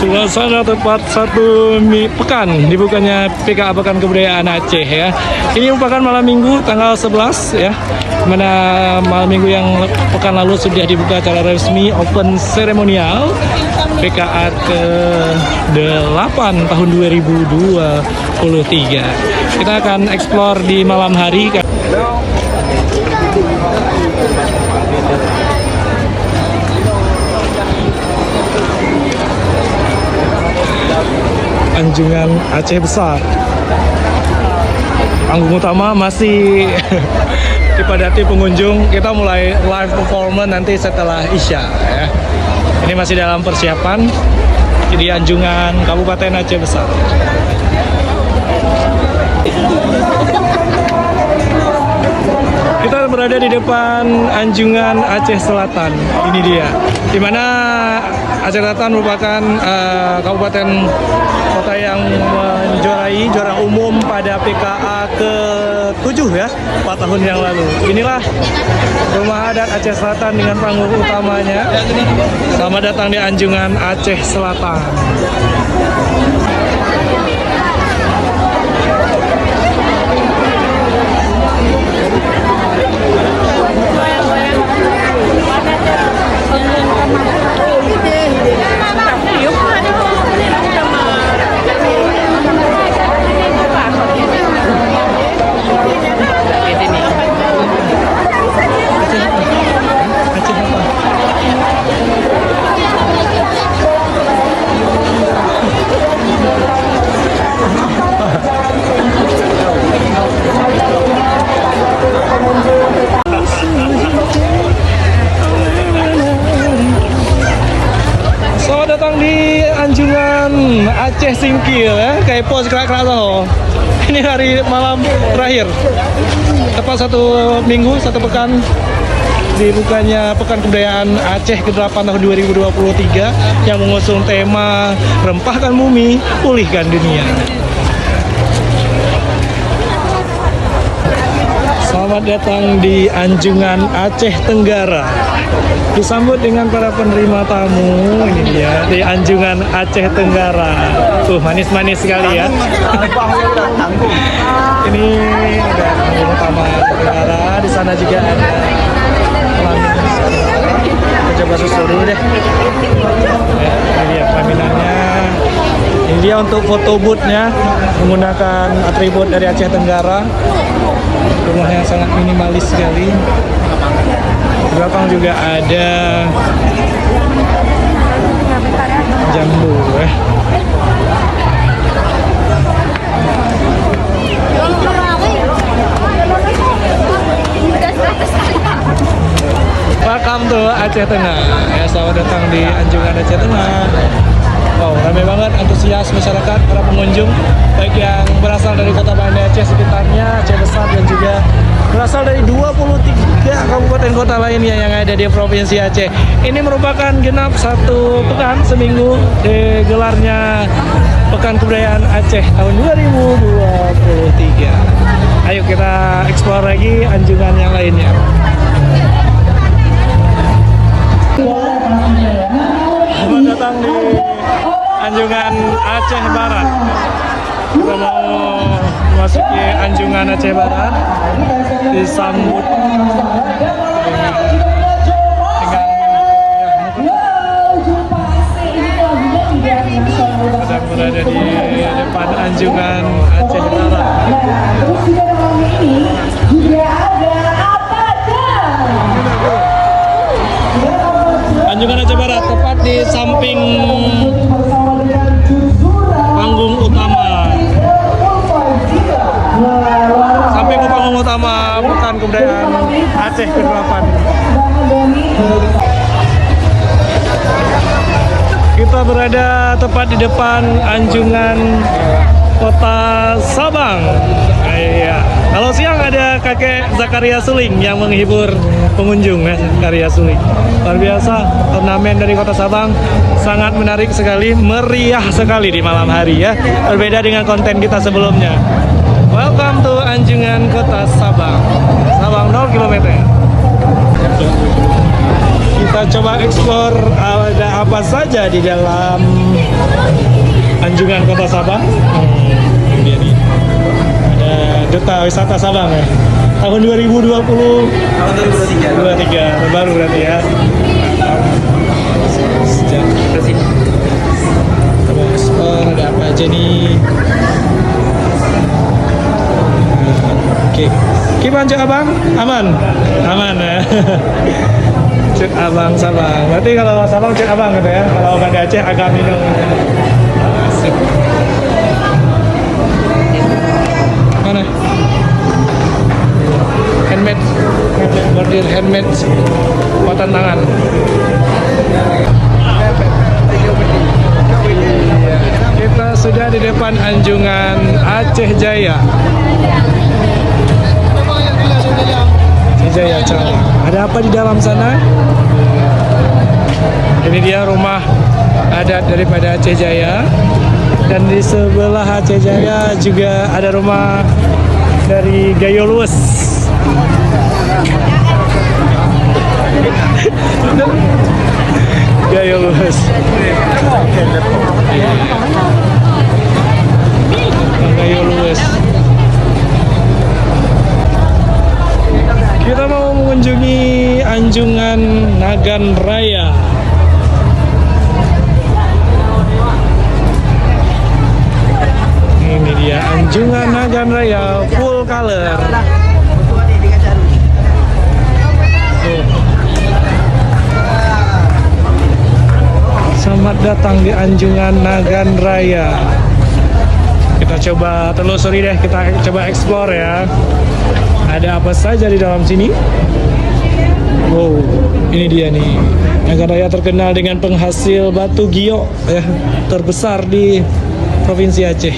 Suasana tepat pekan dibukanya PKA Pekan Kebudayaan Aceh ya. Ini merupakan malam minggu tanggal 11 ya. Mana malam minggu yang pekan lalu sudah dibuka secara resmi open seremonial PKA ke-8 tahun 2023. Kita akan explore di malam hari. Anjungan Aceh Besar. Panggung utama masih dipadati pengunjung. Kita mulai live performance nanti setelah Isya ya. Ini masih dalam persiapan di Anjungan Kabupaten Aceh Besar. Kita berada di depan Anjungan Aceh Selatan. Ini dia, di mana Aceh Selatan merupakan kabupaten kota yang menjuarai juara umum pada PKA ke-7 ya, 4 tahun yang lalu. Inilah rumah adat Aceh Selatan dengan panggung utamanya. Selamat datang di Anjungan Aceh Selatan. Selamat datang di Anjungan Aceh Singkil ya, kayak pos kerak-kerak loh. Ini hari malam terakhir, tepat 1 minggu, 1 pekan dibukanya Pekan Kebudayaan Aceh ke-8 tahun 2023 yang mengusung tema Rempahkan Bumi, Pulihkan Dunia. Selamat datang di Anjungan Aceh Tenggara. Disambut dengan para penerima tamu. Ini dia di Anjungan Aceh Tenggara. Manis-manis sekali ya. Ini ada panggung utama Tenggara. Di sana juga ada pelaminan. Kita coba susul dulu deh. Ya, ini dia pelaminannya. Ini dia untuk foto booth-nya menggunakan atribut dari Aceh Tenggara. Rumahnya sangat minimalis sekali. Di belakang juga ada jambu ya. Welcome to Aceh Tengah. Ya, selamat datang di Anjungan Aceh Tengah. Wow, ramai banget, antusias masyarakat, para pengunjung, baik yang berasal dari Kota Banda Aceh sekitarnya, Aceh Besar, dan juga berasal dari 23 kabupaten kota lainnya yang ada di Provinsi Aceh. Ini merupakan genap 1 pekan, seminggu digelarnya Pekan Kebudayaan Aceh tahun 2023. Ayo kita explore lagi Anjungan yang lainnya. Selamat datang di Anjungan Aceh Barat. Kita mau memasuki Anjungan Aceh Barat, disambut sedang berada di depan Anjungan Aceh Barat. Anjungan Aceh Barat tepat di samping panggung utama. Samping panggung utama Pekan Kebudayaan Aceh ke-8. Kita berada tepat di depan Anjungan Kota Sabang. Iya. Kalau siang ada kakek Zakaria Suling yang menghibur pengunjung ya, Zakaria Suling. Luar biasa, turnamen dari Kota Sabang sangat menarik sekali, meriah sekali di malam hari ya. Berbeda dengan konten kita sebelumnya. Welcome to Anjungan Kota Sabang. Sabang 0 km. Kita coba eksplor ada apa saja di dalam Anjungan Kota Sabang. Ini dia nih. Ada Duta Wisata Sabang ya. Tahun 2020. Tahun 2023. Baru berarti ya. Sejak coba eksplor ada apa aja nih. Oke. Gimana Cuk Abang? Aman? Aman ya. Cuk Abang Sabang. Berarti kalau Sabang Cuk Abang gitu ya. Kalau Banda Aceh agak minum. Asik. Mana? Handmade. Bordir handmade. Buatan tangan. Kita sudah di depan Anjungan Aceh Jaya. Jaya Cala. Ada apa di dalam sana? Ini dia rumah adat daripada Aceh Jaya. Dan di sebelah Aceh Jaya juga ada rumah dari Gayo Luwes. Gayo Luwes. Gayo Luwes. Kita mau mengunjungi Anjungan Nagan Raya. Ini dia Anjungan Nagan Raya full color. Tuh. Selamat datang di Anjungan Nagan Raya. Kita coba telusuri deh, kita coba explore ya. Ada apa saja di dalam sini? Wow, ini dia nih. Nagan Raya terkenal dengan penghasil batu giok ya, terbesar di Provinsi Aceh.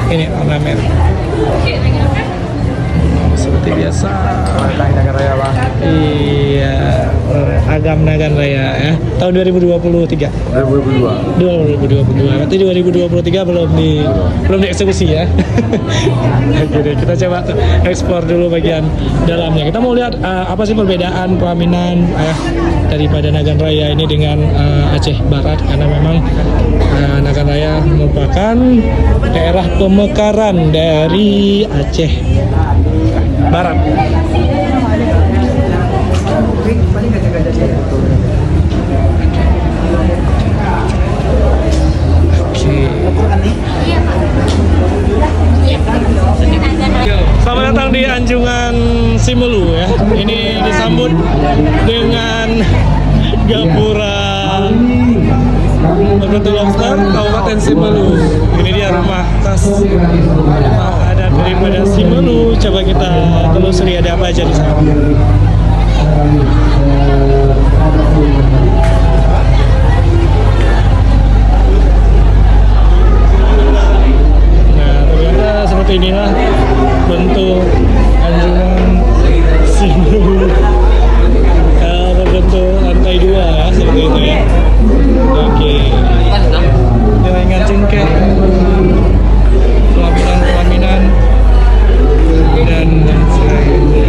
Ini ornamen. Seperti biasa. Nagan Raya Bang. Iya, Agam Nagan Raya ya. Tahun 2023. 2022. Berarti 2023 belum dieksekusi ya. Oke deh, kita coba eksplor dulu bagian dalamnya. Kita mau lihat apa sih perbedaan pelaminan daripada Nagan Raya ini dengan Aceh Barat, karena memang Nagan Raya merupakan daerah pemekaran dari Aceh Barat. Selamat datang di Anjungan Simelu ya. Ini disambut dengan gapura Berbentuk Lobster Kabupaten Simelu. Ini dia rumah khas adat daripada Simelu. Coba kita telusuri ada apa aja di sana. Seperti inilah bentuk Anjungan Simelu, berbentuk lantai 2 ya, seperti itu ya. Oke, dengan cengkeh, pelaminan dan sebagainya.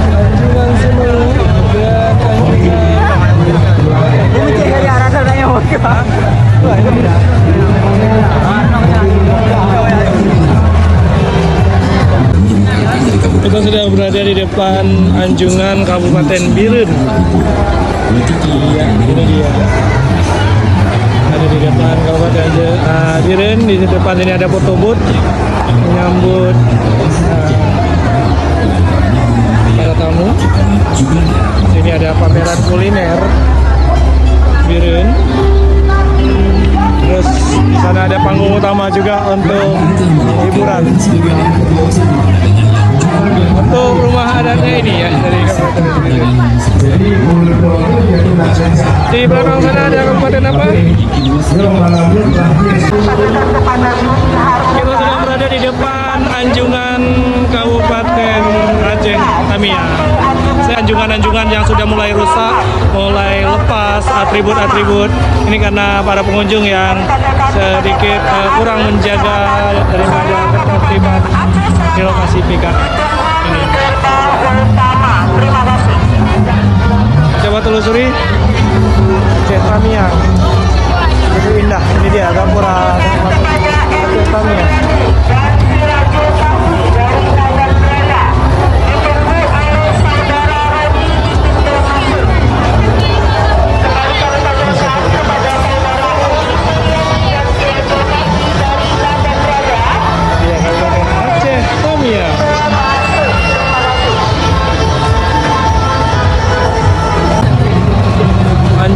Anjungan Simelu dan kita sudah berada di depan Anjungan Kabupaten Biren. Iya, ini dia. Ada di depan Kabupaten Biren. Di depan ini ada foto booth menyambut para tamu. Ini ada pameran kuliner Biren. Terus di sana ada panggung utama juga untuk hiburan. Untuk rumah adatnya ini ya dari kabupaten ini. Di belakang sana ada kabupaten apa? Kita sedang berada di depan Anjungan Kabupaten Aceh Tamiang. Anjungan-anjungan yang sudah mulai rusak, mulai lepas atribut-atribut. Ini karena para pengunjung yang sedikit kurang menjaga daripada ketertiban di lokasi PKK ini. telusuri Aceh Tamiang. Itu indah, ini dia Gapura Aceh Tamiang.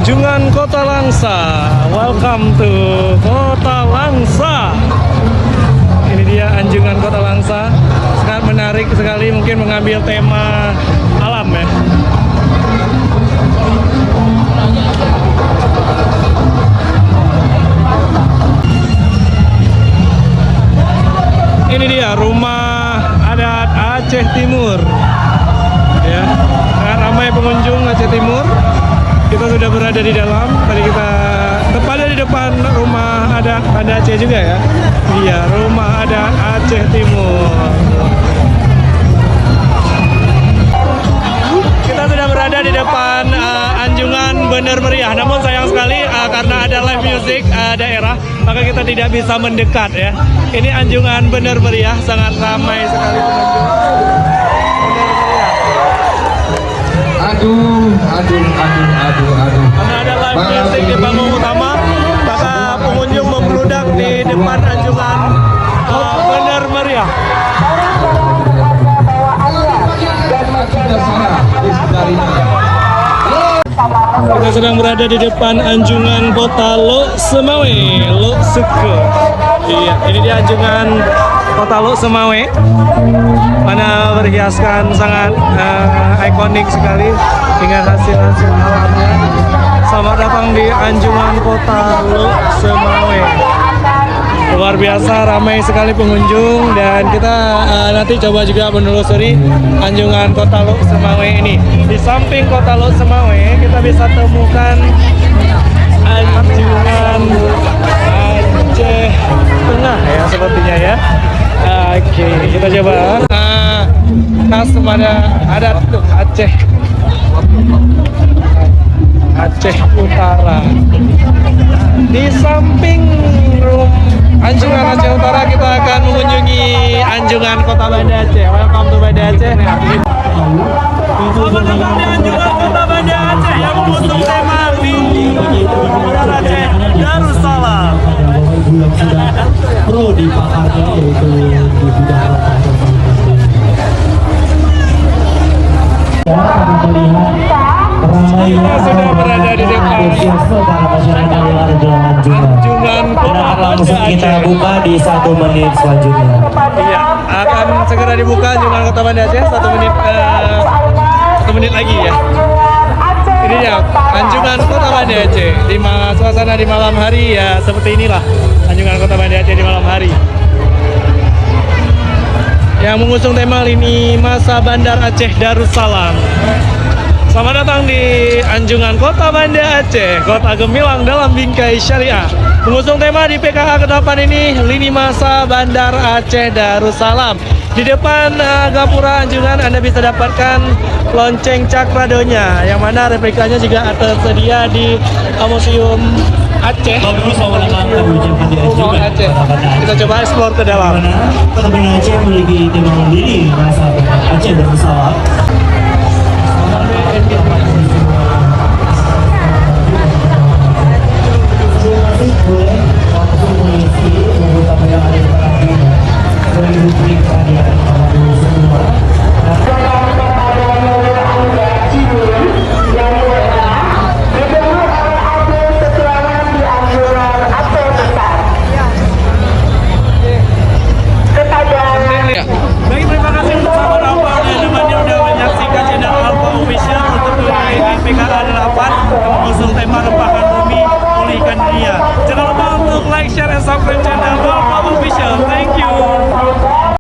Anjungan Kota Langsa, welcome to Kota Langsa. Ini dia Anjungan Kota Langsa, sangat menarik sekali, mungkin mengambil tema alam ya. Ini dia rumah adat Aceh Timur, ya, sangat ramai pengunjung Aceh Timur. Kita sudah berada di dalam, tadi kita tepatnya di depan rumah adat Banda Aceh juga ya. Iya, rumah adat Aceh Timur. Kita sudah berada di depan Anjungan Bener Meriah. Namun sayang sekali karena ada live music daerah, maka kita tidak bisa mendekat ya. Ini Anjungan Bener Meriah, sangat ramai sekali pengunjung. Aduh. Karena ada live music di panggung utama, maka pengunjung membludak di depan Anjungan Bener Meriah. Kita sedang berada di depan Anjungan Kota Lok Semawe, Lok Seke. Iya, ini dia Anjungan Kota Lok Semawe, mana berhiaskan sangat ikonik sekali dengan hasil-hasil alamnya. Selamat datang di Anjungan Kota Lok Semawe. Luar biasa ramai sekali pengunjung, dan kita nanti coba juga menelusuri Anjungan Kota Lok Semawe ini. Di samping Kota Lok Semawe kita bisa temukan Anjungan Aceh Tengah ya, sepertinya ya. Oke, kita coba khas pada adat Aceh Utara. Di samping Anjungan Aceh Utara, kita akan mengunjungi Anjungan Kota Banda Aceh. Welcome to Banda Aceh. Selamat datang di Anjungan Kota Banda Aceh yang mengusung tema Bandar Aceh Darussalam. Pro di pakarnya yaitu di bidang kita sudah berada di depan Anjungan Kota Banda Aceh. Kita buka di 1 menit selanjutnya. Iya, akan segera dibuka Anjungan Kota Banda Aceh 1 menit lagi ya. Ini ya Anjungan Kota Banda Aceh di suasana di malam hari ya, seperti inilah Anjungan Kota Banda Aceh di malam hari. Yang mengusung tema Lini Masa Bandar Aceh Darussalam. Selamat datang di Anjungan Kota Banda Aceh, kota gemilang dalam bingkai syariah. Mengusung tema di PKA ke-8 ini, Lini Masa Bandar Aceh Darussalam. Di depan Gapura Anjungan Anda bisa dapatkan lonceng Cakradonya, yang mana replikanya juga tersedia di Museum Aceh. Aceh. Kita coba explore ke dalam. Kota Banda Aceh memiliki tema Lini Masa Aceh Darussalam. Baik, terima kasih untuk sahabat Alfa dan temannya udah menyaksikan channel Alfa Official untuk wilayah PKA 8 yang mengusung tema Rempahan Bumi Pulihkan Dunia. Jangan lupa untuk like, share, dan subscribe channel Alfa Official. Thank you.